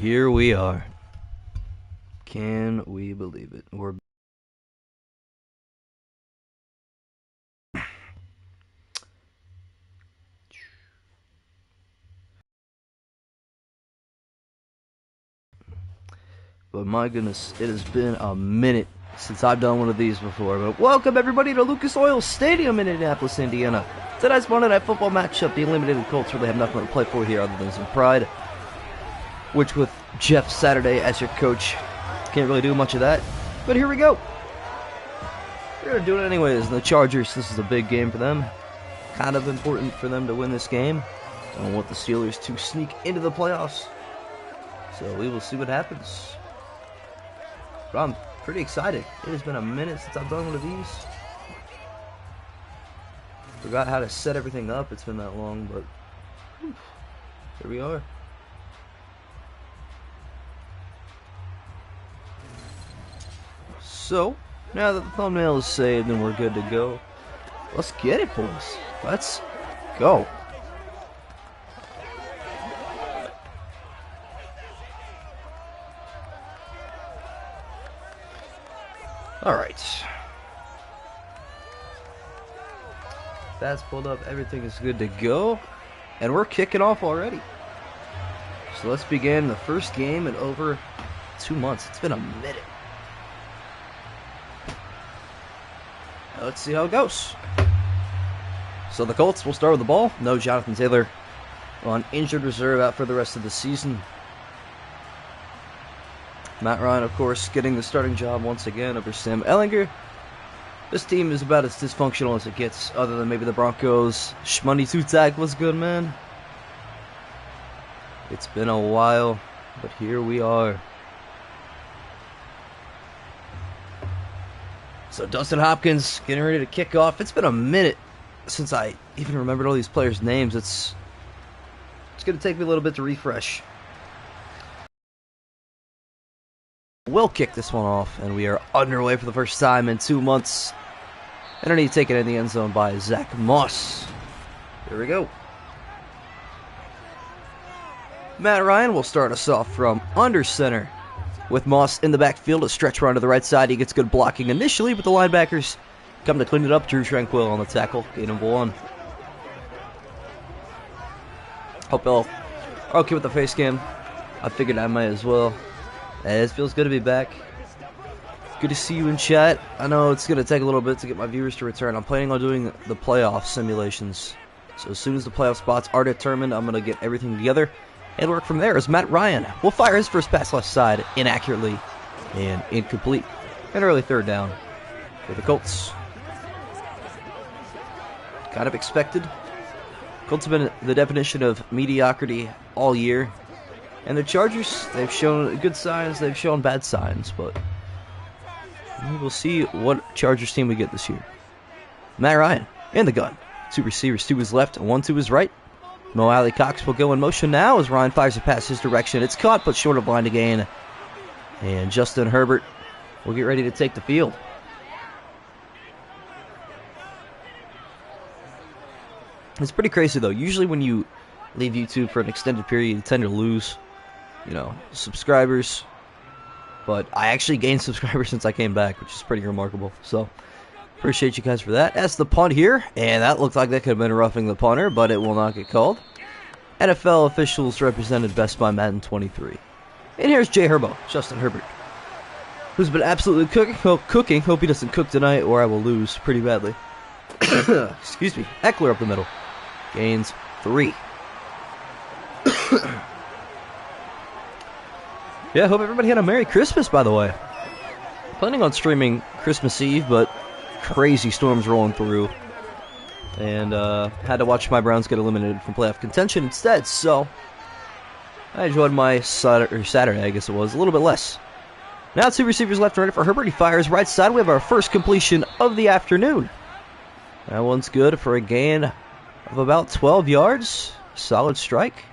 here we are. Can we believe it? But my goodness, it has been a minute since I've done one of these before. But welcome everybody to Lucas Oil Stadium in Indianapolis, Indiana. Tonight's Monday Night Football matchup. The eliminated Colts really have nothing to play for here other than some pride. Which with Jeff Saturday as your coach, can't really do much of that. But here we go. We're going to do it anyways. The Chargers, this is a big game for them. Kind of important for them to win this game. Don't want the Steelers to sneak into the playoffs. So we will see what happens. But I'm pretty excited. It has been a minute since I've done one of these. Forgot how to set everything up. It's been that long, but here we are. So, now that the thumbnail is saved and we're good to go, let's get it, boys. Let's go. Alright. That's pulled up. Everything is good to go. And we're kicking off already. So let's begin the first game in over 2 months. It's been a minute. Let's see how it goes. So the Colts will start with the ball. No Jonathan Taylor on injured reserve, out for the rest of the season. Matt Ryan, of course, getting the starting job once again over Sam Ehlinger. This team is about as dysfunctional as it gets, other than maybe the Broncos. Shmoney Tutak was good, man. It's been a while, but here we are. So Dustin Hopkins getting ready to kick off. It's been a minute since I even remembered all these players' names. It's going to take me a little bit to refresh. We'll kick this one off, and we are underway for the first time in 2 months. Underneath, taken in the end zone by Zach Moss. Here we go. Matt Ryan will start us off from under center, with Moss in the backfield. A stretch run to the right side. He gets good blocking initially, but the linebackers come to clean it up. Drew Tranquil on the tackle. Gain of 1. Hope y'all are okay with the face cam. I figured I might as well. It feels good to be back. Good to see you in chat. I know it's going to take a little bit to get my viewers to return. I'm planning on doing the playoff simulations. So as soon as the playoff spots are determined, I'm going to get everything together and work from there. As Matt Ryan will fire his first pass left side inaccurately and incomplete. An early third down for the Colts. Kind of expected. Colts have been the definition of mediocrity all year. And the Chargers, they've shown good signs, they've shown bad signs, but we will see what Chargers team we get this year. Matt Ryan in the gun. 2 receivers to his left and 1 to his right. Mo Alley Cox will go in motion now as Ryan fires a pass his direction. It's caught, but short of line to gain. And Justin Herbert will get ready to take the field. It's pretty crazy, though. Usually when you leave YouTube for an extended period, you tend to lose, subscribers. But I actually gained subscribers since I came back, which is pretty remarkable. So, appreciate you guys for that. That's the punt here, and that looked like that could have been roughing the punter, but it will not get called. NFL officials represented best by Madden 23. And here's Jay Herbo, Justin Herbert, who's been absolutely cooking. Hope he doesn't cook tonight, or I will lose pretty badly. Excuse me. Eckler up the middle. Gains 3. Yeah, hope everybody had a Merry Christmas, by the way. Planning on streaming Christmas Eve, but crazy storms rolling through. And had to watch my Browns get eliminated from playoff contention instead, so I enjoyed my Saturday, I guess it was, a little bit less. Now 2 receivers left and right for Herbert. He fires right side. We have our first completion of the afternoon. That one's good for a gain of about 12 yards. Solid strike.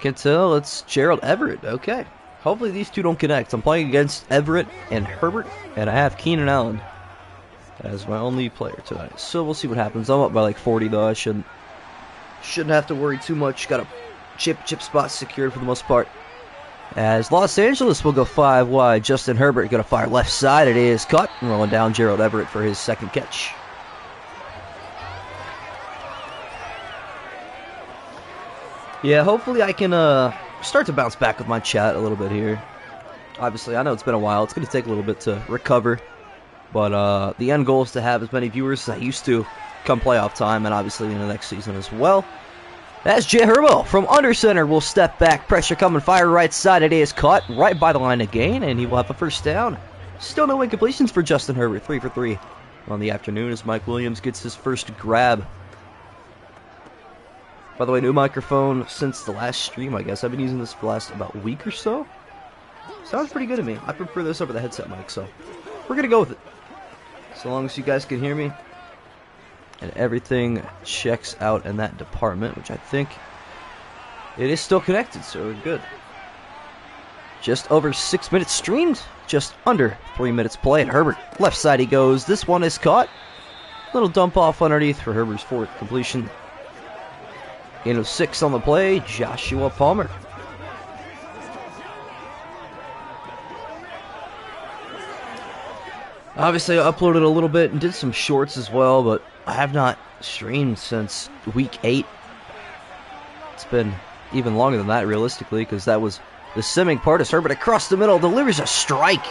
Can tell it's Gerald Everett. Okay. Hopefully these two don't connect. I'm playing against Everett and Herbert, and I have Keenan Allen as my only player tonight. So we'll see what happens. I'm up by like 40, though. I shouldn't shouldn't have to worry too much. Got a chip spot secured for the most part. As Los Angeles will go 5 wide. Justin Herbert going to fire left side. It is caught. Rolling down Gerald Everett for his second catch. Yeah, hopefully I can start to bounce back with my chat a little bit here. Obviously, I know it's been a while. It's going to take a little bit to recover. But the end goal is to have as many viewers as I used to come playoff time, and obviously in the next season as well. As Jay Herbo from under center will step back. Pressure coming, fire right side. It is caught right by the line of gain, and he will have a first down. Still no incompletions for Justin Herbert. 3 for 3 on the afternoon as Mike Williams gets his first grab. By the way, new microphone since the last stream, I guess. I've been using this for the last about a week or so. Sounds pretty good to me. I prefer this over the headset mic, so we're going to go with it. So long as you guys can hear me and everything checks out in that department, which I think it is still connected, so we're good. Just over 6 minutes streamed, just under 3 minutes played. Herbert, left side he goes. This one is caught. Little dump off underneath for Herbert's fourth completion. Gain of 6 on the play, Joshua Palmer. Obviously, I uploaded a little bit and did some shorts as well, but I have not streamed since week 8. It's been even longer than that, realistically, because that was the simming part. As Herbert across the middle delivers a strike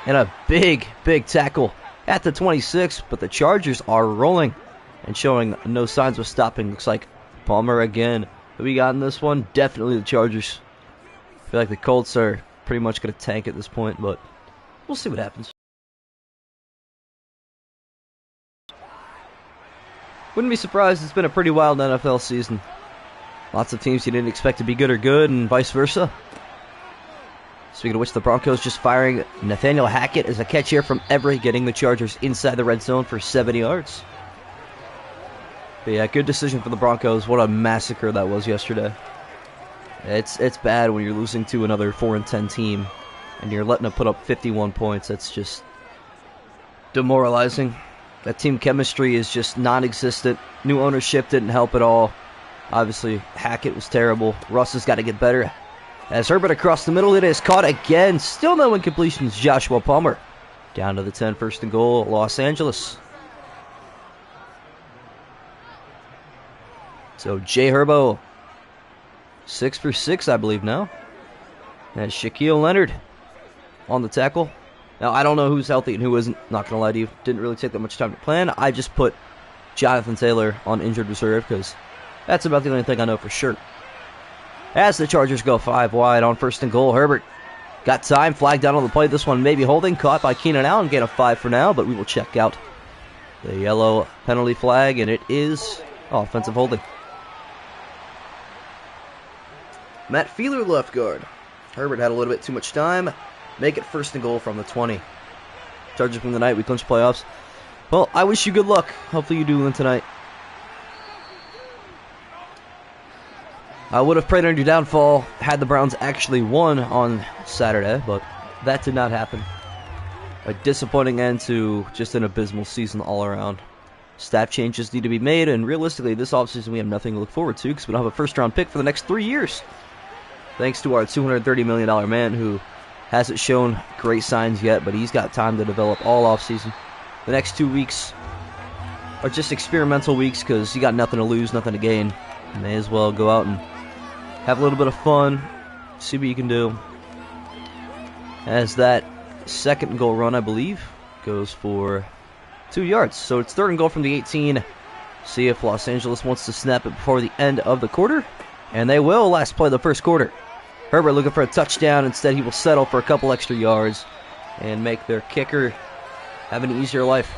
and a big tackle at the 26, but the Chargers are rolling and showing no signs of stopping. Looks like Palmer again. Who we got in this one? Definitely the Chargers. I feel like the Colts are pretty much going to tank at this point, but we'll see what happens. Wouldn't be surprised. It's been a pretty wild NFL season. Lots of teams you didn't expect to be good are good, and vice versa. Speaking of which, the Broncos just firing Nathaniel Hackett as a catch here from Everett, getting the Chargers inside the red zone for 7 yards. But yeah, good decision for the Broncos. What a massacre that was yesterday. It's bad when you're losing to another 4-10 team and you're letting them put up 51 points. That's just demoralizing. That team chemistry is just non-existent. New ownership didn't help at all. Obviously, Hackett was terrible. Russ has got to get better. As Herbert across the middle, it is caught again. Still no incompletions. Joshua Palmer down to the 10, first and goal, Los Angeles. So Jay Herbo, 6 for 6, I believe now. And Shaquille Leonard on the tackle. Now, I don't know who's healthy and who isn't. Not going to lie to you. Didn't really take that much time to plan. I just put Jonathan Taylor on injured reserve because that's about the only thing I know for sure. As the Chargers go 5 wide on first and goal, Herbert got time. Flag down on the play. This one maybe holding. Caught by Keenan Allen. Gain of 5 for now, but we will check out the yellow penalty flag, and it is offensive holding. Matt Feeler, left guard. Herbert had a little bit too much time. Make it first and goal from the 20. Chargers from the night. We clinch playoffs. Well, I wish you good luck. Hopefully you do win tonight. I would have prayed on your downfall had the Browns actually won on Saturday, but that did not happen. A disappointing end to just an abysmal season all around. Staff changes need to be made, and realistically, this offseason we have nothing to look forward to because we don't have a first-round pick for the next 3 years. Thanks to our $230 million man who hasn't shown great signs yet, but he's got time to develop all offseason. The next 2 weeks are just experimental weeks because you got nothing to lose, nothing to gain. You may as well go out and have a little bit of fun, see what you can do. As that second goal run, I believe, goes for 2 yards. So it's third and goal from the 18. See if Los Angeles wants to snap it before the end of the quarter. And they will. Last play of the first quarter. Herbert looking for a touchdown. Instead, he will settle for a couple extra yards and make their kicker have an easier life.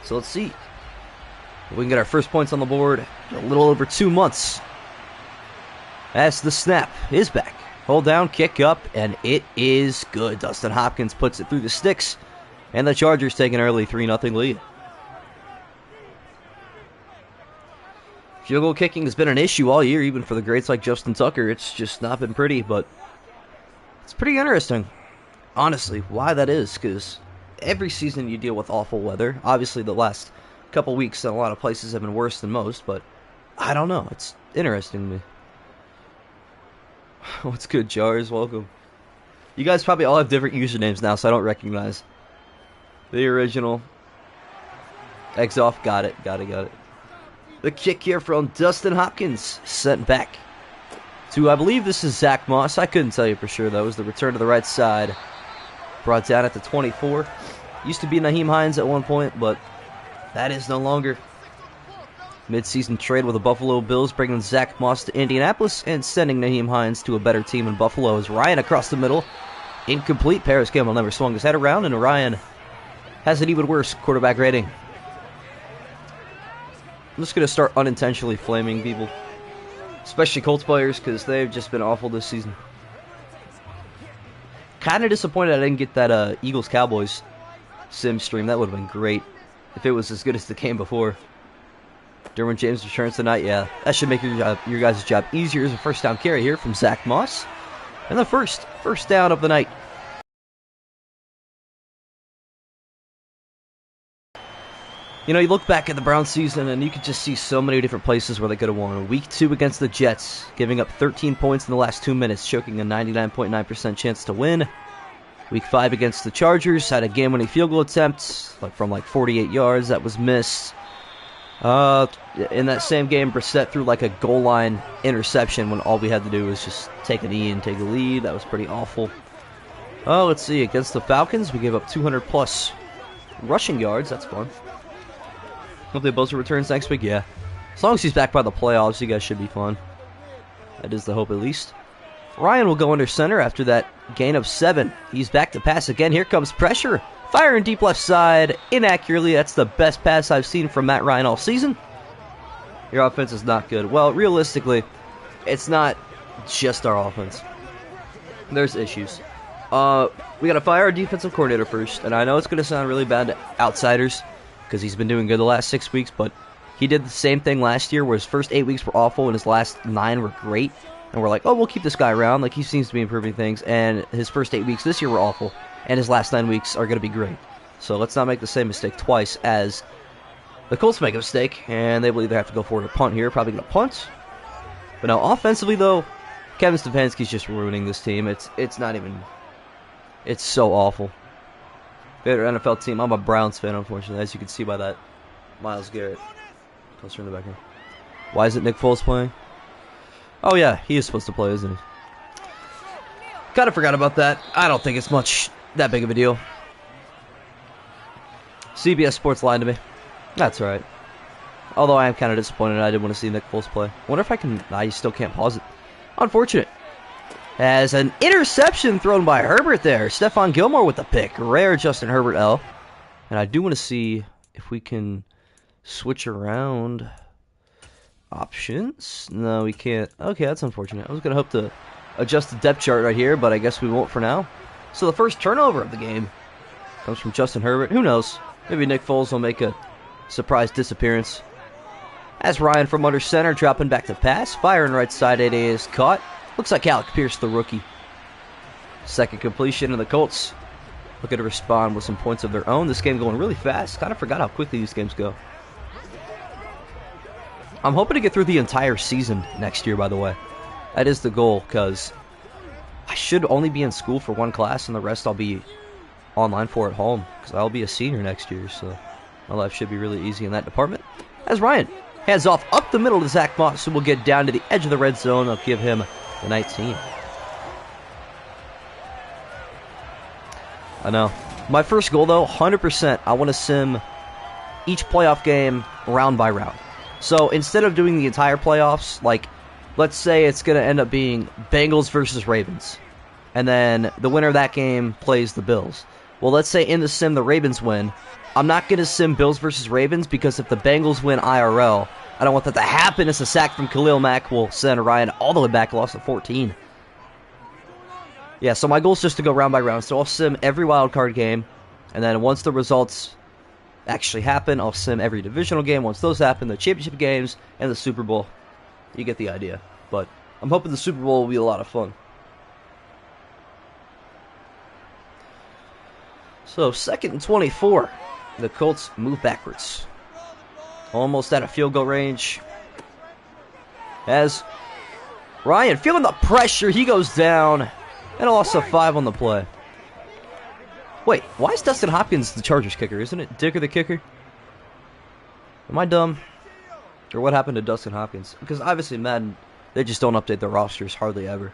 So let's see if we can get our first points on the board in a little over 2 months. As the snap is back. Hold down, kick up, and it is good. Dustin Hopkins puts it through the sticks, and the Chargers take an early 3-0 lead. Field goal kicking has been an issue all year, even for the greats like Justin Tucker. It's just not been pretty, but it's pretty interesting, honestly, why that is, because every season you deal with awful weather. Obviously, the last couple weeks in a lot of places have been worse than most, but I don't know. It's interesting to me. What's good, Jars? Welcome. You guys probably all have different usernames now, so I don't recognize the original. Eggs off. Got it. Got it. The kick here from Dustin Hopkins. Sent back to, I believe this is Zach Moss. I couldn't tell you for sure, though. It was the return to the right side. Brought down at the 24. Used to be Nyheim Hines at one point, but that is no longer. Mid-season trade with the Buffalo Bills, bringing Zach Moss to Indianapolis and sending Nyheim Hines to a better team in Buffalo. As Ryan across the middle. Incomplete. Paris Campbell never swung his head around, and Ryan has an even worse quarterback rating. I'm just going to start unintentionally flaming people, especially Colts players, because they've just been awful this season. Kind of disappointed I didn't get that Eagles-Cowboys sim stream. That would have been great if it was as good as the game before. Derwin James returns tonight. Yeah, that should make your guys' job easier. As a first down carry here from Zach Moss. And the first down of the night. You know, you look back at the Browns season and you could just see so many different places where they could have won. Week 2 against the Jets, giving up 13 points in the last 2 minutes, choking a 99.9% chance to win. Week 5 against the Chargers, had a game-winning field goal attempt from 48 yards that was missed. In that same game, Brissett threw a goal line interception when all we had to do was just take a knee and take a lead. That was pretty awful. Let's see. Against the Falcons, we gave up 200-plus rushing yards. That's fun. Hopefully Bosa returns next week. Yeah. As long as he's back by the playoffs, you guys should be fun. That is the hope at least. Ryan will go under center after that gain of 7. He's back to pass again. Here comes pressure. Firing deep left side. Inaccurately. That's the best pass I've seen from Matt Ryan all season. Your offense is not good. Well, realistically, it's not just our offense. There's issues. We got to fire our defensive coordinator first. And I know it's going to sound really bad to outsiders, because he's been doing good the last 6 weeks, but he did the same thing last year where his first 8 weeks were awful and his last 9 were great. And we're like, oh, we'll keep this guy around. He seems to be improving things. And his first 8 weeks this year were awful, and his last 9 weeks are going to be great. So let's not make the same mistake twice as the Colts make a mistake, and they will either have to go for it or punt here. Probably going to punt. But now, offensively, though, Kevin Stefanski's just ruining this team. It's not even... It's so awful. Favorite NFL team. I'm a Browns fan, unfortunately, as you can see by that Myles Garrett poster in the background. Why isn't Nick Foles playing? Oh yeah, he is supposed to play, isn't he? Kind of forgot about that. I don't think it's that big of a deal. CBS Sports lied to me. That's alright. Although I am kind of disappointed. I did want to see Nick Foles play. Wonder if I can... I still can't pause it. Unfortunate. As an interception thrown by Herbert there. Stephon Gilmore with the pick. Rare Justin Herbert L. And I do want to see if we can switch around options. No, we can't. Okay, that's unfortunate. I was going to hope to adjust the depth chart right here, but I guess we won't for now. So the first turnover of the game comes from Justin Herbert. Who knows? Maybe Nick Foles will make a surprise disappearance. As Ryan from under center dropping back to pass. Firing right side, it is caught. Looks like Alec Pierce, the rookie. Second completion, and the Colts looking to respond with some points of their own. This game going really fast. Kind of forgot how quickly these games go. I'm hoping to get through the entire season next year, by the way. That is the goal, because I should only be in school for one class, and the rest I'll be online for at home, because I'll be a senior next year, so my life should be really easy in that department. As Ryan hands off up the middle to Zach Moss, who will get down to the edge of the red zone. I'll give him the 19. I know. My first goal, though, 100%, I want to sim each playoff game round by round. So instead of doing the entire playoffs, let's say it's going to end up being Bengals versus Ravens, and then the winner of that game plays the Bills. Well, let's say in the sim the Ravens win. I'm not going to sim Bills versus Ravens, because if the Bengals win IRL, I don't want that to happen. It's a sack from Khalil Mack will send Ryan all the way back, lost to 14. Yeah, so my goal is just to go round by round. So I'll sim every wild card game, and then once the results actually happen, I'll sim every divisional game. Once those happen, the championship games and the Super Bowl. You get the idea. But I'm hoping the Super Bowl will be a lot of fun. So 2nd and 24. The Colts move backwards. Almost out of field goal range. As Ryan feeling the pressure, he goes down. And a loss of 5 on the play. Wait, why is Dustin Hopkins the Chargers kicker? Isn't it Dicker the kicker? Am I dumb? Or what happened to Dustin Hopkins? Because obviously Madden, they just don't update their rosters hardly ever.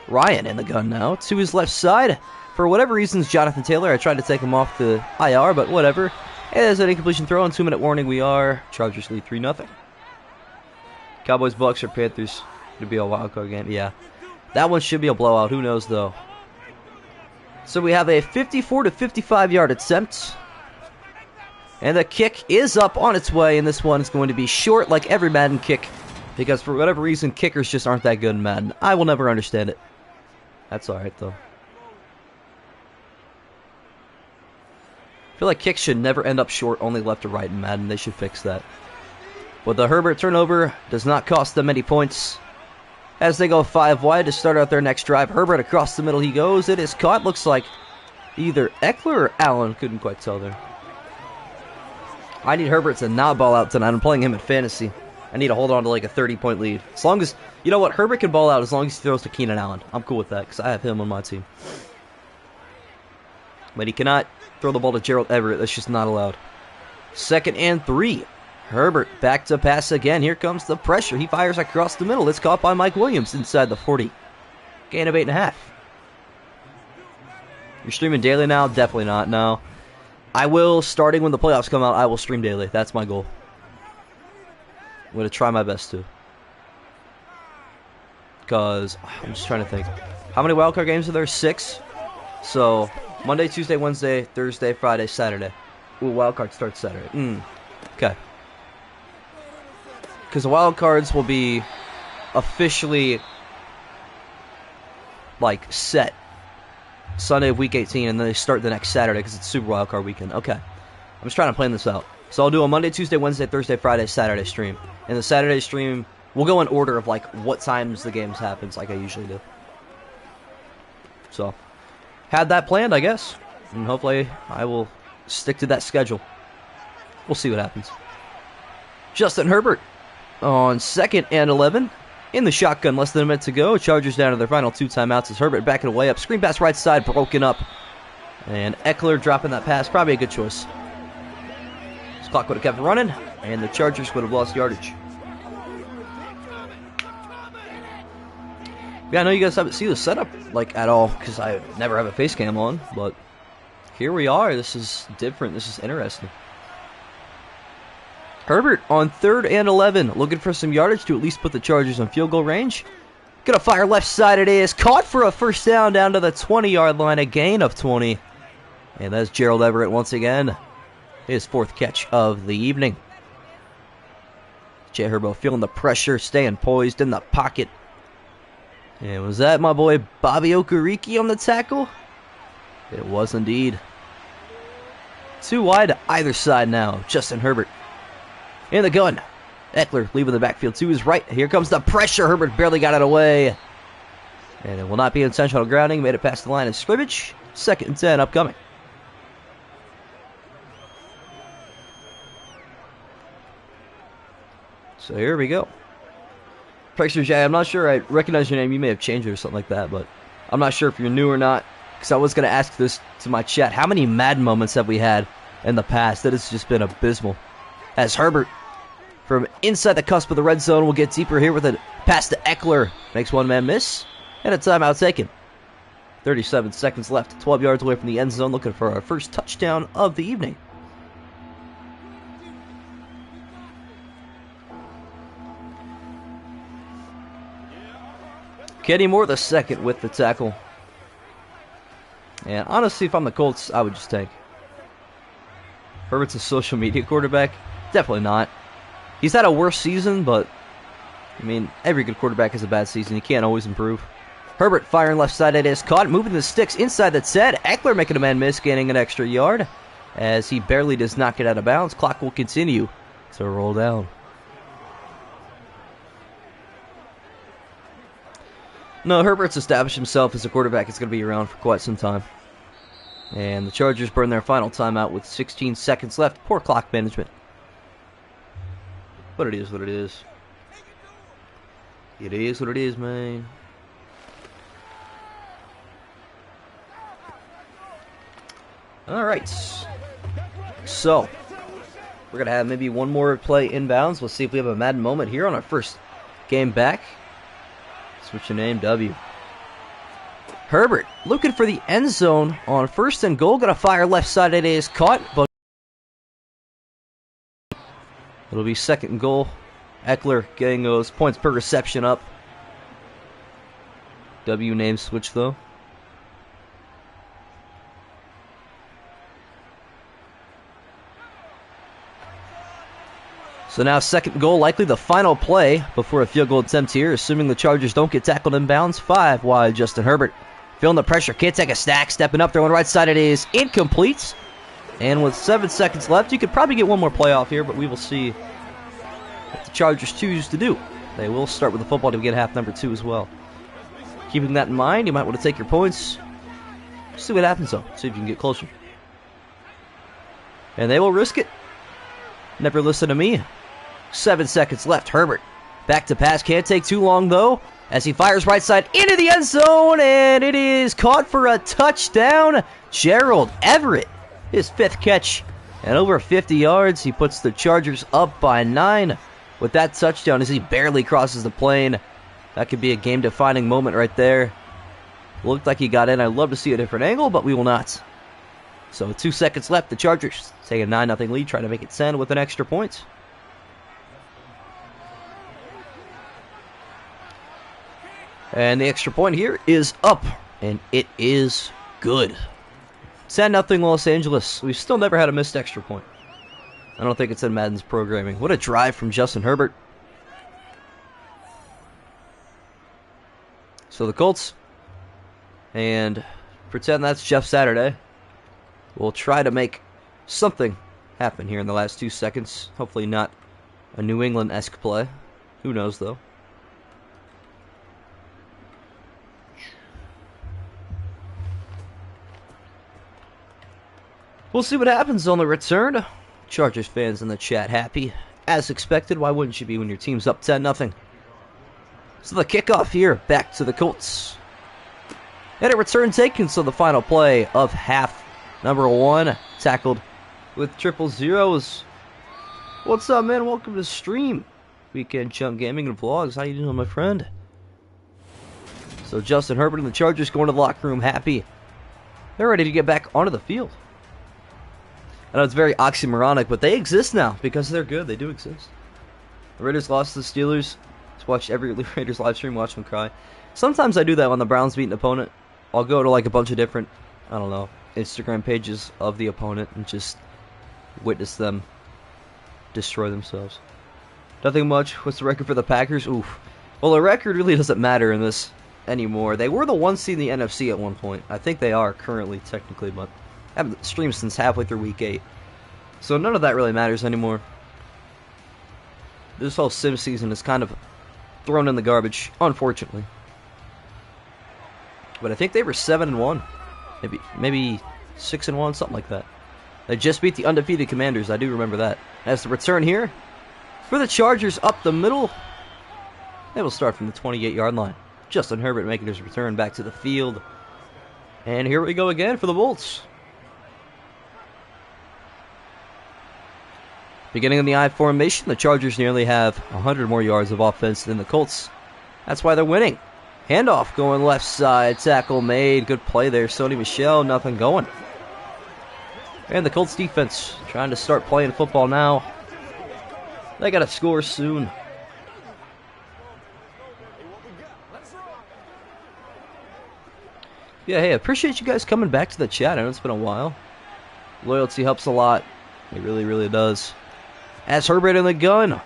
Ryan in the gun now to his left side. For whatever reasons, Jonathan Taylor, I tried to take him off the IR, but whatever. As an incompletion throw and 2-minute warning, we are. Chargers lead 3-0. Cowboys, Bucks, or Panthers. It'd be a wild card game. Yeah. That one should be a blowout. Who knows, though. So we have a 54 to 55 yard attempt. And the kick is up on its way, and this one is going to be short like every Madden kick. Because for whatever reason, kickers just aren't that good in Madden. I will never understand it. That's alright, though. I feel like kicks should never end up short, only left or right in Madden. They should fix that. But the Herbert turnover does not cost them any points. As they go 5 wide to start out their next drive. Herbert across the middle he goes. It is caught. Looks like either Eckler or Allen. Couldn't quite tell there. I need Herbert to not ball out tonight. I'm playing him in fantasy. I need to hold on to like a 30-point lead. As long as, you know what, Herbert can ball out as long as he throws to Keenan Allen. I'm cool with that because I have him on my team. But he cannot throw the ball to Gerald Everett. That's just not allowed. 2nd and 3. Herbert back to pass again. Here comes the pressure. He fires across the middle. It's caught by Mike Williams inside the 40. Gain of 8.5. You're streaming daily now? Definitely not, no. I will, starting when the playoffs come out, I will stream daily. That's my goal. I'm going to try my best to. Because, I'm just trying to think. How many wildcard games are there? 6. So, Monday, Tuesday, Wednesday, Thursday, Friday, Saturday. Ooh, wildcard starts Saturday. Okay. Because the wild cards will be officially, like, set Sunday of week 18, and then they start the next Saturday because it's Super Wild Card weekend. Okay. I'm just trying to plan this out. So I'll do a Monday, Tuesday, Wednesday, Thursday, Friday, Saturday stream. And the Saturday stream, we'll go in order of, like, what times the games happens, like I usually do. So, had that planned, I guess. And hopefully I will stick to that schedule. We'll see what happens. Justin Herbert on 2nd and 11. In the shotgun, less than a minute to go. Chargers down to their final 2 timeouts as Herbert backing away up. Screen pass right side, broken up. And Eckler dropping that pass. Probably a good choice. This clock would have kept running, and the Chargers would have lost yardage. Yeah, I know you guys haven't seen the setup, like, at all, because I never have a face cam on, but here we are. This is different. This is interesting. Herbert on 3rd and 11, looking for some yardage to at least put the Chargers on field goal range. Gonna fire left side, it is. Caught for a first down to the 20-yard line, a gain of 20. And that's Gerald Everett once again. His 4th catch of the evening. Jay Herbo feeling the pressure, staying poised in the pocket. And was that my boy Bobby Okereke on the tackle? It was indeed. 2 wide to either side now. Justin Herbert in the gun. Eckler leaving the backfield to his right. Here comes the pressure. Herbert barely got it away. And it will not be intentional grounding. Made it past the line of scrimmage. 2nd and 10 upcoming. So here we go. Pressure Jay, I'm not sure I recognize your name. You may have changed it or something like that, but I'm not sure if you're new or not. Because I was going to ask this to my chat. How many Madden moments have we had in the past? That has just been abysmal. As Herbert, from inside the cusp of the red zone, will get deeper here with a pass to Eckler. Makes one man miss. And a timeout taken. 37 seconds left. 12 yards away from the end zone. Looking for our first touchdown of the evening. Kenny Moore the second with the tackle. And honestly, if I'm the Colts, I would just tank. Herbert's a social media quarterback? Definitely not. He's had a worse season, but I mean, every good quarterback has a bad season. You can't always improve. Herbert firing left side, it is caught, moving the sticks inside the 10. Eckler making a man miss, gaining an extra yard as he barely does not get out of bounds. Clock will continue to roll down. No, Herbert's established himself as a quarterback. It's going to be around for quite some time. And the Chargers burn their final timeout with 16 seconds left. Poor clock management. But it is what it is. It is what it is, man. Alright. So, we're going to have maybe one more play inbounds. Let's see if we have a Madden moment here on our first game back. Switch your name, W. Herbert looking for the end zone on first and goal. Gonna fire left side. It is caught, but it'll be second and goal. Eckler getting those points per reception up. W name switch though. So now second goal, likely the final play before a field goal attempt here, assuming the Chargers don't get tackled in bounds. 5 wide, Justin Herbert. Feeling the pressure, can't take a stack, stepping up there on the right side, it is incomplete. And with 7 seconds left, you could probably get one more play off here, but we will see what the Chargers choose to do. They will start with the football to get half number 2 as well. Keeping that in mind, you might want to take your points. See what happens though, see if you can get closer. And they will risk it. Never listen to me. 7 seconds left, Herbert. Back to pass, can't take too long though. As he fires right side into the end zone, and it is caught for a touchdown. Gerald Everett, his 5th catch, and over 50 yards. He puts the Chargers up by 9 with that touchdown as he barely crosses the plane. That could be a game-defining moment right there. Looked like he got in. I'd love to see a different angle, but we will not. So with 2 seconds left, the Chargers take a 9-0 lead, trying to make it 10 with an extra point. And the extra point here is up, and it is good. 10-0 Los Angeles. We've still never had a missed extra point. I don't think it's in Madden's programming. What a drive from Justin Herbert. So the Colts, and pretend that's Jeff Saturday, will try to make something happen here in the last 2 seconds. Hopefully not a New England-esque play. Who knows, though. We'll see what happens on the return. Chargers fans in the chat happy. As expected, why wouldn't you be when your team's up 10-0? So the kickoff here, back to the Colts. And a return taken, so the final play of half number 1, tackled with 000s. What's up, man? Welcome to the stream. Weekend Chunk Gaming and Vlogs. How you doing, my friend? So Justin Herbert and the Chargers going to the locker room happy. They're ready to get back onto the field. I know it's very oxymoronic, but they exist now because they're good. They do exist. The Raiders lost to the Steelers. Just watch every Raiders live stream, watch them cry. Sometimes I do that when the Browns beat an opponent. I'll go to like a bunch of different, I don't know, Instagram pages of the opponent and just witness them destroy themselves. Nothing much. What's the record for the Packers? Oof. Well, the record really doesn't matter in this anymore. They were the 1 seed in the NFC at one point. I think they are currently, technically, but I haven't streamed since halfway through week 8. So none of that really matters anymore. This whole sim season is kind of thrown in the garbage, unfortunately. But I think they were 7-1. Maybe 6-1, something like that. They just beat the undefeated Commanders, I do remember that. As the return here for the Chargers up the middle. They will start from the 28-yard line. Justin Herbert making his return back to the field. And here we go again for the Bolts. Beginning in the I formation, the Chargers nearly have 100 more yards of offense than the Colts. That's why they're winning. Handoff going left side, tackle made. Good play there, Sony Michel, nothing going. And the Colts defense trying to start playing football now. They got to score soon. Yeah, hey, I appreciate you guys coming back to the chat. I know it's been a while. Loyalty helps a lot. It really, really does. As Herbert in the gun.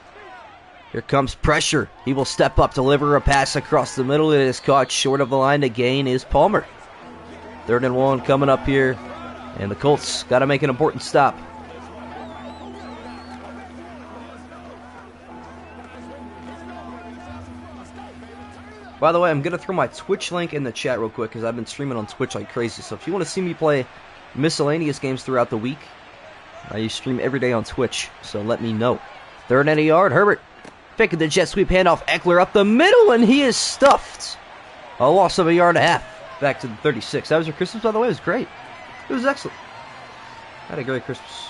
Here comes pressure. He will step up, deliver a pass across the middle. It is caught short of the line. To gain is Palmer. 3rd and 1 coming up here. And the Colts got to make an important stop. By the way, I'm going to throw my Twitch link in the chat real quick because I've been streaming on Twitch like crazy. So if you want to see me play miscellaneous games throughout the week. I stream every day on Twitch, so let me know. 3rd and a yard. Herbert faking the jet sweep handoff. Eckler up the middle, and he is stuffed. A loss of 1.5 yards. Back to the 36. That was your Christmas, by the way. It was great. It was excellent. I had a great Christmas.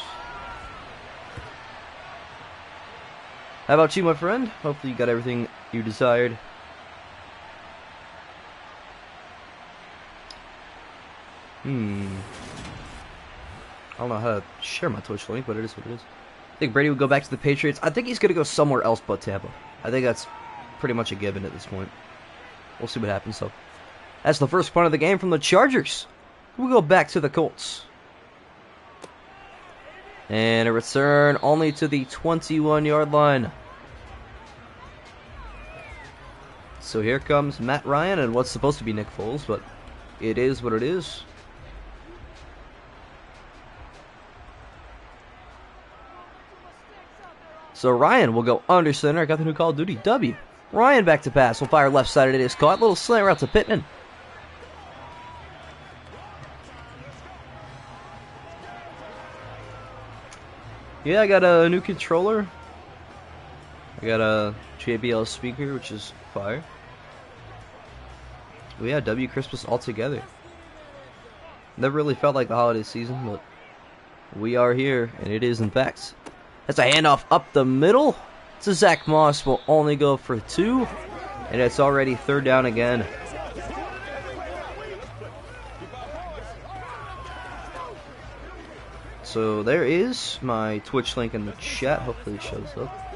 How about you, my friend? Hopefully you got everything you desired. I don't know how to share my Twitch link, but it is what it is. I think Brady would go back to the Patriots. I think he's going to go somewhere else but Tampa. I think that's pretty much a given at this point. We'll see what happens, though. That's the first punt of the game from the Chargers. We'll go back to the Colts. And a return only to the 21-yard line. So here comes Matt Ryan and what's supposed to be Nick Foles, but it is what it is. So Ryan will go under center. I got the new Call of Duty W. Ryan back to pass. Will fire left side. It is caught. Little slant out to Pittman. Yeah, I got a new controller. I got a JBL speaker, which is fire. But yeah, W Christmas all together. Never really felt like the holiday season, but we are here, and it is in fact. That's a handoff up the middle. So Zach Moss will only go for 2, and it's already 3rd down again. So there is my Twitch link in the chat. Hopefully it shows up.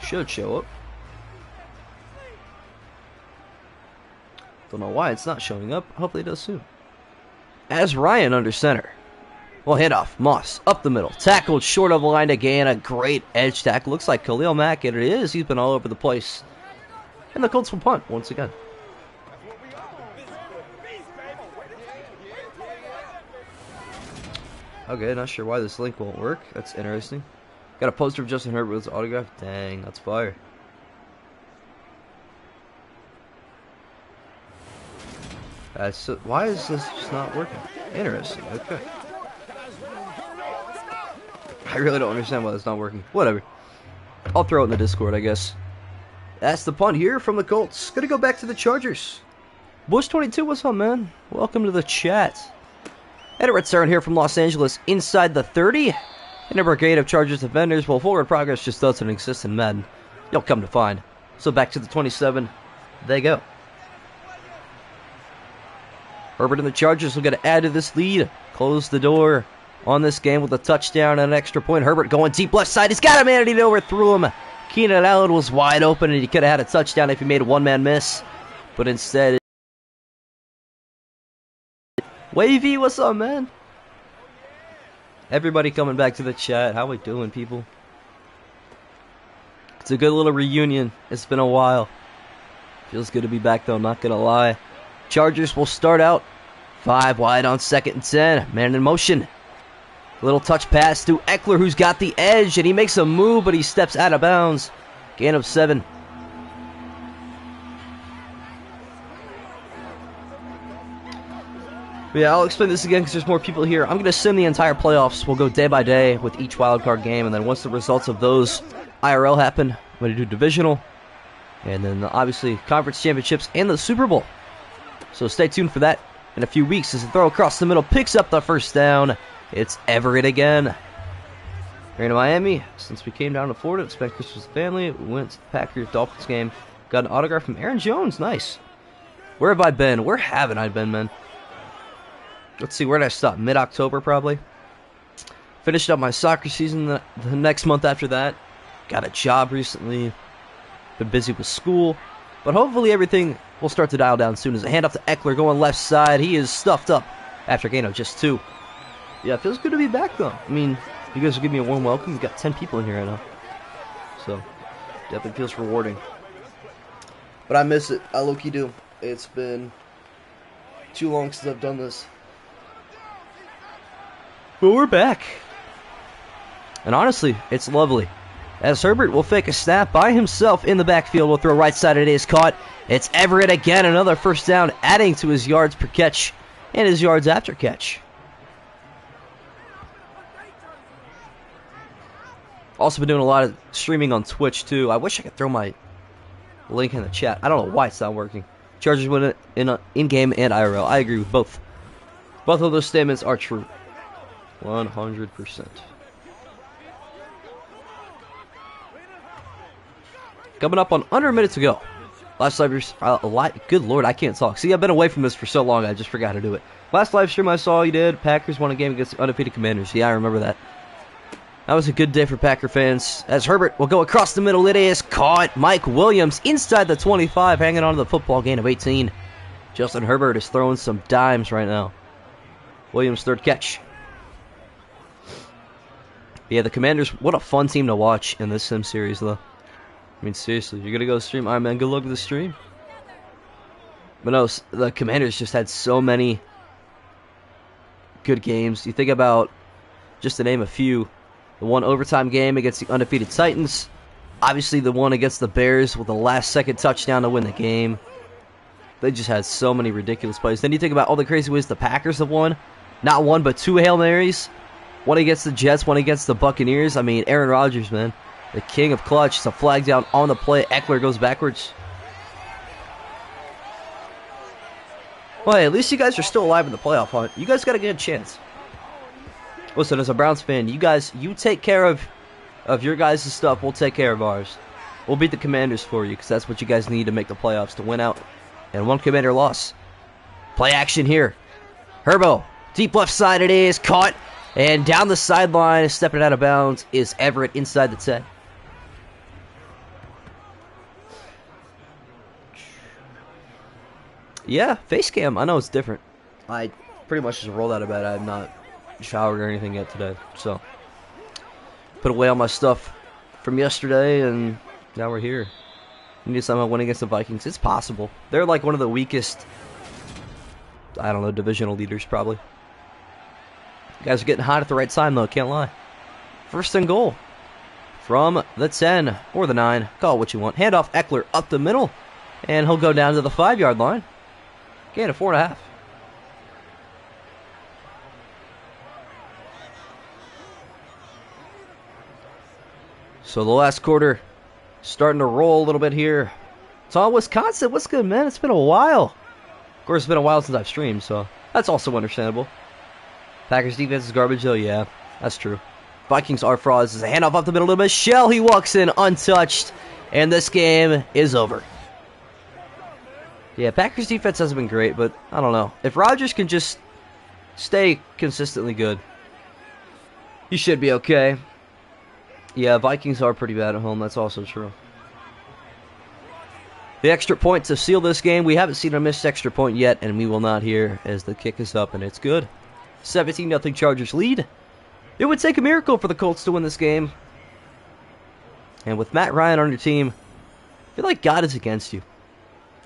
Should show up. Don't know why it's not showing up. Hopefully it does soon. As Ryan under center. Well, handoff. Moss up the middle. Tackled short of the line again. A great edge tackle. Looks like Khalil Mack, and it is. He's been all over the place. And the Colts will punt once again. Okay, not sure why this link won't work. That's interesting. Got a poster of Justin Herbert with his autograph. Dang, that's fire. Why is this just not working? Interesting, okay. I really don't understand why it's not working. Whatever. I'll throw it in the Discord, I guess. That's the punt here from the Colts. Gonna go back to the Chargers. Bush22, what's up, man? Welcome to the chat. And a return here from Los Angeles inside the 30. And a brigade of Chargers defenders. Well, forward progress just doesn't exist in Madden. You'll come to find. So back to the 27. They go. Herbert and the Chargers will get to add to this lead. Close the door on this game with a touchdown and an extra point. Herbert going deep left side. He's got a man and he overthrew him. Keenan Allen was wide open and he could have had a touchdown if he made a one-man miss. But instead... Wavy, what's up, man? Everybody coming back to the chat. How we doing, people? It's a good little reunion. It's been a while. Feels good to be back, though, not gonna lie. Chargers will start out 5 wide on 2nd and 10. Man in motion. Little touch pass to Eckler, who's got the edge, and he makes a move, but he steps out of bounds. Gain of 7. But yeah, I'll explain this again because there's more people here. I'm going to sim the entire playoffs. We'll go day by day with each wildcard game, and then once the results of those IRL happen, I'm going to do divisional, and then obviously conference championships and the Super Bowl. So stay tuned for that in a few weeks as the throw across the middle picks up the first down. It's Everett again. Here in Miami, since we came down to Florida to spend Christmas with the family, we went to the Packers-Dolphins game. Got an autograph from Aaron Jones. Nice. Where have I been? Where haven't I been, man? Let's see, where did I stop? Mid-October, probably. Finished up my soccer season the next month after that. Got a job recently. Been busy with school. But hopefully everything will start to dial down soon. As a handoff to Eckler going left side. He is stuffed up after a gain of just 2. Yeah, it feels good to be back, though. I mean, you guys will give me a warm welcome. We've got 10 people in here right now. So, definitely feels rewarding. But I miss it. I low-key do. It's been too long since I've done this. But we're back. And honestly, it's lovely. As Herbert will fake a snap by himself in the backfield. Will throw right side. It is caught. It's Everett again. Another first down, adding to his yards per catch and his yards after catch. Also been doing a lot of streaming on Twitch too. I wish I could throw my link in the chat. I don't know why it's not working. Chargers win it in-game and IRL. I agree with both. Both of those statements are true. 100%. Coming up on under a minute to go. Last live stream, good lord, I can't talk. See, I've been away from this for so long, I just forgot to do it. Last live stream I saw you did, Packers won a game against the undefeated Commanders. Yeah, I remember that. That was a good day for Packer fans. As Herbert will go across the middle, it is caught. Mike Williams inside the 25, hanging on to the football, gain of 18. Justin Herbert is throwing some dimes right now. Williams' third catch. Yeah, the Commanders, what a fun team to watch in this Sim series, though. I mean, seriously, you're going to go stream? All right, man, good luck with the stream. But no, the Commanders just had so many good games. You think about, just to name a few, the one overtime game against the undefeated Titans. Obviously, the one against the Bears with the last-second touchdown to win the game. They just had so many ridiculous plays. Then you think about all the crazy ways the Packers have won. Not one, but two Hail Marys. One against the Jets, one against the Buccaneers. I mean, Aaron Rodgers, man. The king of clutch. It's a flag down on the play. Eckler goes backwards. Well, hey, at least you guys are still alive in the playoff hunt. You guys got a good chance. Listen, as a Browns fan, you take care of your guys' stuff. We'll take care of ours. We'll beat the Commanders for you because that's what you guys need to make the playoffs, to win out. And one Commander loss. Play action here. Herbo, deep left side it is, caught. And down the sideline, stepping out of bounds, is Everett inside the 10. Yeah, face cam. I know it's different. I pretty much just rolled out of bed. I have not showered or anything yet today. So, put away all my stuff from yesterday, and now we're here. We need somehow win against the Vikings. It's possible. They're like one of the weakest, I don't know, divisional leaders probably. You guys are getting hot at the right time, though. Can't lie. First and goal from the 10 or the 9. Call it what you want. Handoff Eckler up the middle, and he'll go down to the 5-yard line. Gain of 4.5. So the last quarter starting to roll a little bit here. It's all Wisconsin. What's good, man? It's been a while. Of course, it's been a while since I've streamed, so that's also understandable. Packers defense is garbage, though. Yeah, that's true. Vikings are frauds. There's a handoff up the middle to Michelle. He walks in untouched, and this game is over. Yeah, Packers defense hasn't been great, but I don't know. If Rodgers can just stay consistently good, he should be okay. Yeah, Vikings are pretty bad at home. That's also true. The extra point to seal this game. We haven't seen a missed extra point yet, and we will not here as the kick is up, and it's good. 17-0 Chargers lead. It would take a miracle for the Colts to win this game. And with Matt Ryan on your team, I feel like God is against you.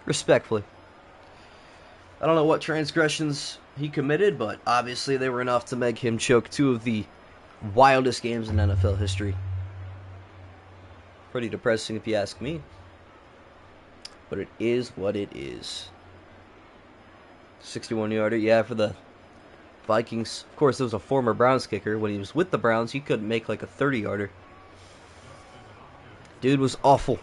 Respectfully. I don't know what transgressions he committed, but obviously they were enough to make him choke two of the wildest games in NFL history. Pretty depressing if you ask me. But it is what it is. 61-yarder, yeah, for the Vikings. Of course, it was a former Browns kicker. When he was with the Browns, he couldn't make like a 30-yarder. Dude was awful.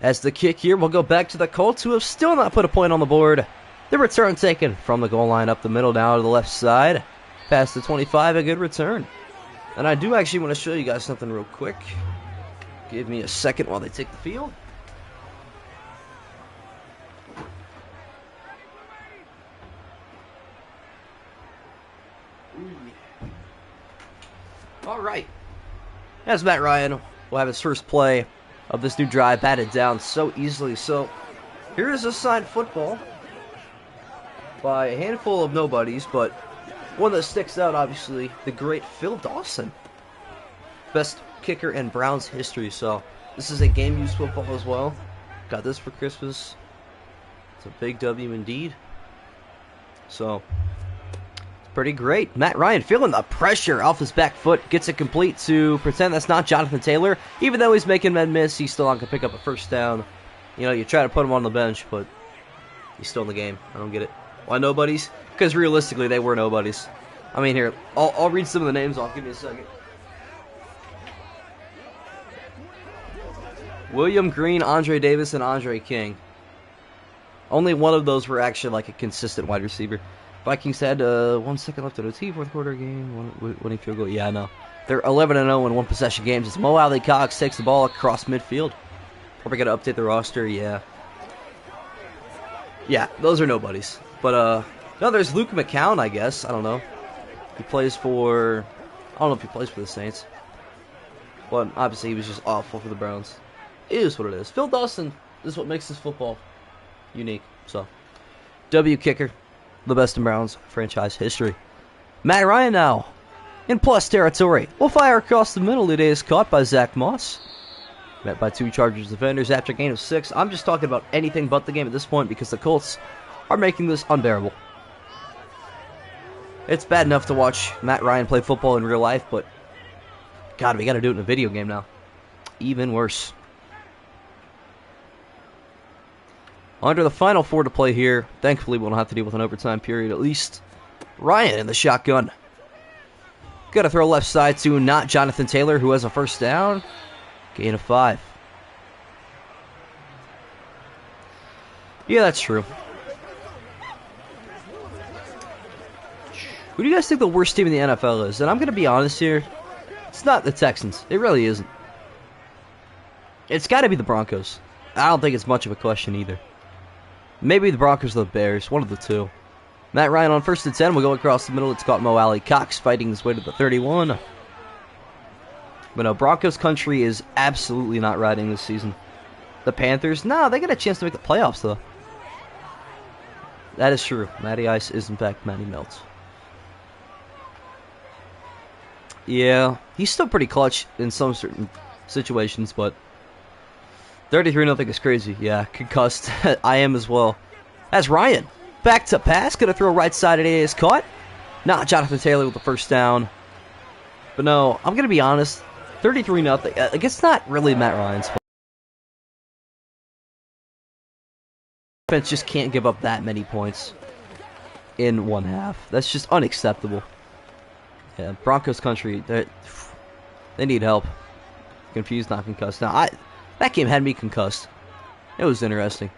As the kick here, we'll go back to the Colts, who have still not put a point on the board. The return taken from the goal line up the middle, now to the left side. Past the 25, a good return. And I do actually want to show you guys something real quick. Give me a second while they take the field. All right. As Matt Ryan will have his first play of this new drive batted down so easily. So here is a signed football by a handful of nobodies, but one that sticks out, obviously, the great Phil Dawson. Best kicker in Browns history. So this is a game-used football as well. Got this for Christmas. It's a big W indeed. So pretty great. Matt Ryan feeling the pressure off his back foot. Gets it complete to pretend that's not Jonathan Taylor. Even though he's making men miss, he's still not going to pick up a first down. You know, you try to put him on the bench, but he's still in the game. I don't get it. Why nobodies? Because realistically, they were nobodies. I mean, here, I'll read some of the names off. Give me a second. William Green, Andre Davis, and Andre King. Only one of those were actually like a consistent wide receiver. Vikings had 1 second left in OT, fourth quarter game, winning field goal. Yeah, I know. They're 11-0 in one possession games. It's Mo Alley Cox takes the ball across midfield. Probably got to update the roster. Yeah, those are nobodies. But no, there's Luke McCown. I guess I don't know. He plays for. I don't know if he plays for the Saints. But obviously he was just awful for the Browns. It is what it is. Phil Dawson is what makes this football unique. So, W kicker, the best in Browns franchise history. Matt Ryan now in plus territory. Will fire across the middle. It is caught by Zach Moss. Met by two Chargers defenders after a gain of 6. I'm just talking about anything but the game at this point because the Colts are making this unbearable. It's bad enough to watch Matt Ryan play football in real life, but God, we got to do it in a video game now. Even worse. Under the final 4 to play here. Thankfully, we don't have to deal with an overtime period at least. Ryan in the shotgun. Got to throw left side to not Jonathan Taylor, who has a first down. Gain of 5. Yeah, that's true. Who do you guys think the worst team in the NFL is? And I'm going to be honest here. It's not the Texans. It really isn't. It's got to be the Broncos. I don't think it's much of a question either. Maybe the Broncos or the Bears. One of the two. Matt Ryan on 1st and 10. We'll go across the middle. It's got Mo Alley Cox fighting his way to the 31. But no, Broncos country is absolutely not riding this season. The Panthers, no, they get a chance to make the playoffs, though. That is true. Matty Ice is, in fact, Matty Melts. Yeah, he's still pretty clutch in some certain situations, but 33-0 is crazy. Yeah, concussed. I am as well. That's Ryan. Back to pass. Gonna throw right side. It is caught. Not Jonathan Taylor with the first down. But no, I'm going to be honest. 33-0. Like, it's not really Matt Ryan's fault. Defense just can't give up that many points in one half. That's just unacceptable. Yeah, Broncos country, they need help. Confused, not concussed. Now, that game had me concussed. It was interesting.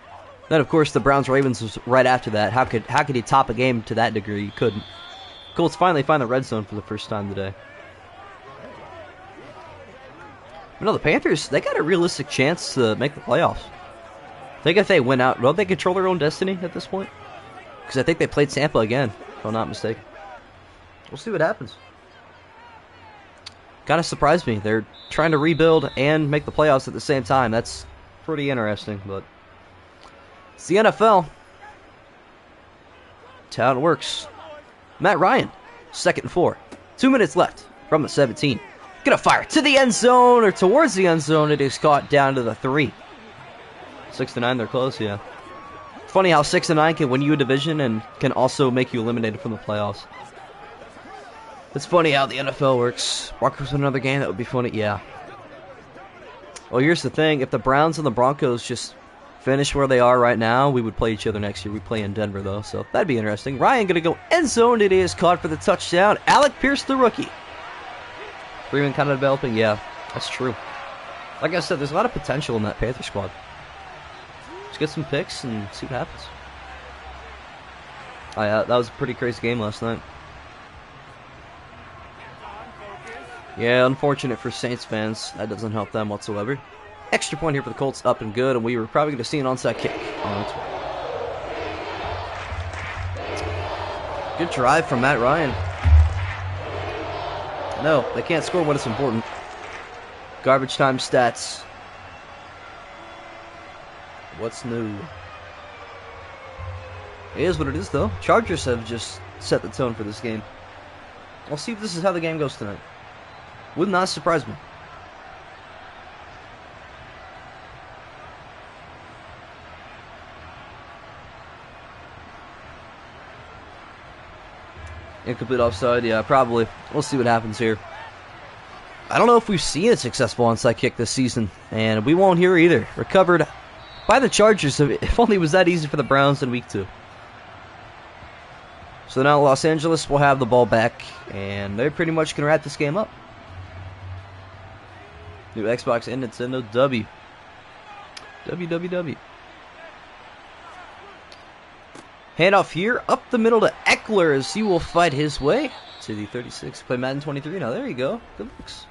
Then, of course, the Browns-Ravens was right after that. How could he top a game to that degree? You couldn't. Colts finally find the red zone for the first time today. But no, the Panthers, they got a realistic chance to make the playoffs. I think if they win out, don't they control their own destiny at this point? Because I think they played Tampa again, if I'm not mistaken. We'll see what happens. Kind of surprised me. They're trying to rebuild and make the playoffs at the same time. That's pretty interesting, but it's the NFL. That's how it works. Matt Ryan, 2nd and 4. 2 minutes left from the 17. Gonna fire to the end zone, or towards the end zone. It is caught down to the 3. 6-9, they're close, yeah. It's funny how 6-9 can win you a division and can also make you eliminated from the playoffs. It's funny how the NFL works. Broncos win another game, that would be funny, yeah. Well, here's the thing. If the Browns and the Broncos just finish where they are right now, we would play each other next year. We play in Denver, though, so that'd be interesting. Ryan gonna go end zone. It is caught for the touchdown. Alec Pierce, the rookie. Freeman kind of developing, yeah, that's true. Like I said, there's a lot of potential in that Panther squad. Just get some picks and see what happens. That was a pretty crazy game last night. Yeah, unfortunate for Saints fans. That doesn't help them whatsoever. Extra point here for the Colts, up and good, and we were probably going to see an onside kick on its way. Good drive from Matt Ryan. No, they can't score when it's important. Garbage time stats. What's new? It is what it is, though. Chargers have just set the tone for this game. I'll see if this is how the game goes tonight. Would not surprise me. Incomplete offside, yeah, probably. We'll see what happens here. I don't know if we've seen a successful onside kick this season, and we won't here either. Recovered by the Chargers. If only it was that easy for the Browns in week 2. So now Los Angeles will have the ball back, and they're pretty much going to wrap this game up. New Xbox and Nintendo W. WWW. Handoff here, up the middle to Eckler as he will fight his way to the 36. Play Madden 23 now. There you go. Good looks.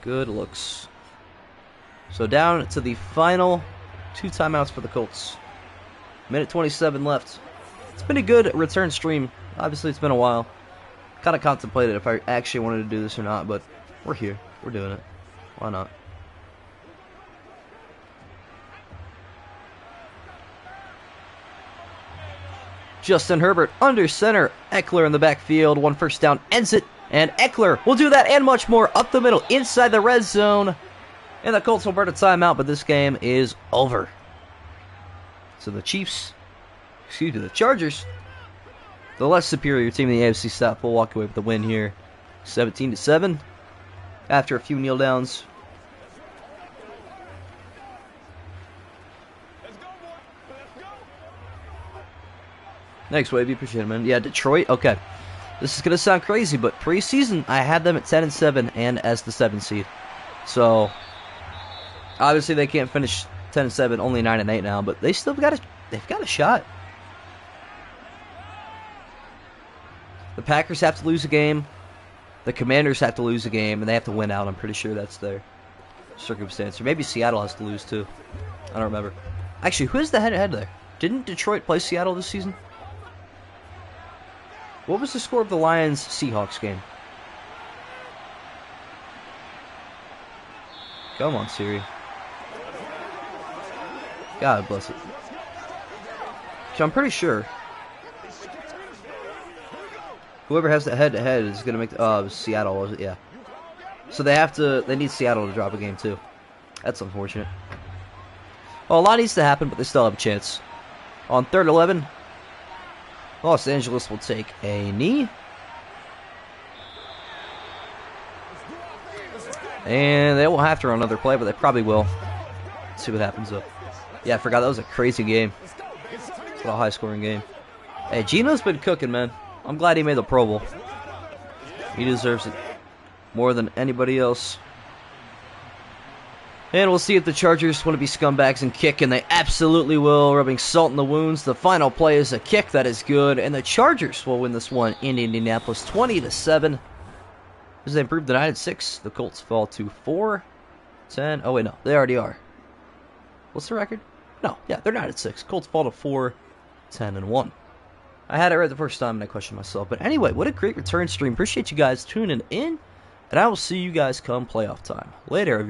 Good looks. So down to the final 2 timeouts for the Colts. Minute 27 left. It's been a good return stream. Obviously, it's been a while. Kind of contemplated if I actually wanted to do this or not, but we're here. We're doing it. Why not? Justin Herbert under center. Eckler in the backfield. 1 first down ends it. And Eckler will do that and much more up the middle inside the red zone. And the Colts will burn a timeout, but this game is over. So the the Chargers, the less superior team in the AFC South, will walk away with the win here. 17-7 after a few kneel downs. Thanks, Wavy. Appreciate it, man. Yeah, Detroit. Okay. This is going to sound crazy, but preseason, I had them at 10-7 and as the 7th seed. So, obviously, they can't finish 10-7, only 9-8 now, but they still they've got a shot. The Packers have to lose a game. The Commanders have to lose a game, and they have to win out. I'm pretty sure that's their circumstance. Or maybe Seattle has to lose, too. I don't remember. Actually, who's the head-to-head there? Didn't Detroit play Seattle this season? What was the score of the Lions-Seahawks game? Come on, Siri. God bless it. So I'm pretty sure whoever has the head-to-head is going to make the... Seattle, was it? Yeah. So they need Seattle to drop a game, too. That's unfortunate. Well, a lot needs to happen, but they still have a chance. On 3rd and 11... Los Angeles will take a knee. And they won't have to run another play, but they probably will. Let's see what happens, though. Yeah, I forgot that was a crazy game. It's a high-scoring game. Hey, Geno's been cooking, man. I'm glad he made the Pro Bowl. He deserves it more than anybody else. And we'll see if the Chargers want to be scumbags and kick, and they absolutely will, rubbing salt in the wounds. The final play is a kick that is good, and the Chargers will win this one in Indianapolis 20-7. As they improve to 9-6, the Colts fall to 4-10. Oh, wait, no, they already are. What's the record? No, yeah, they're 9-6. Colts fall to 4-10-1. I had it right the first time, and I questioned myself. But anyway, what a great return stream. Appreciate you guys tuning in, and I will see you guys come playoff time. Later, everybody.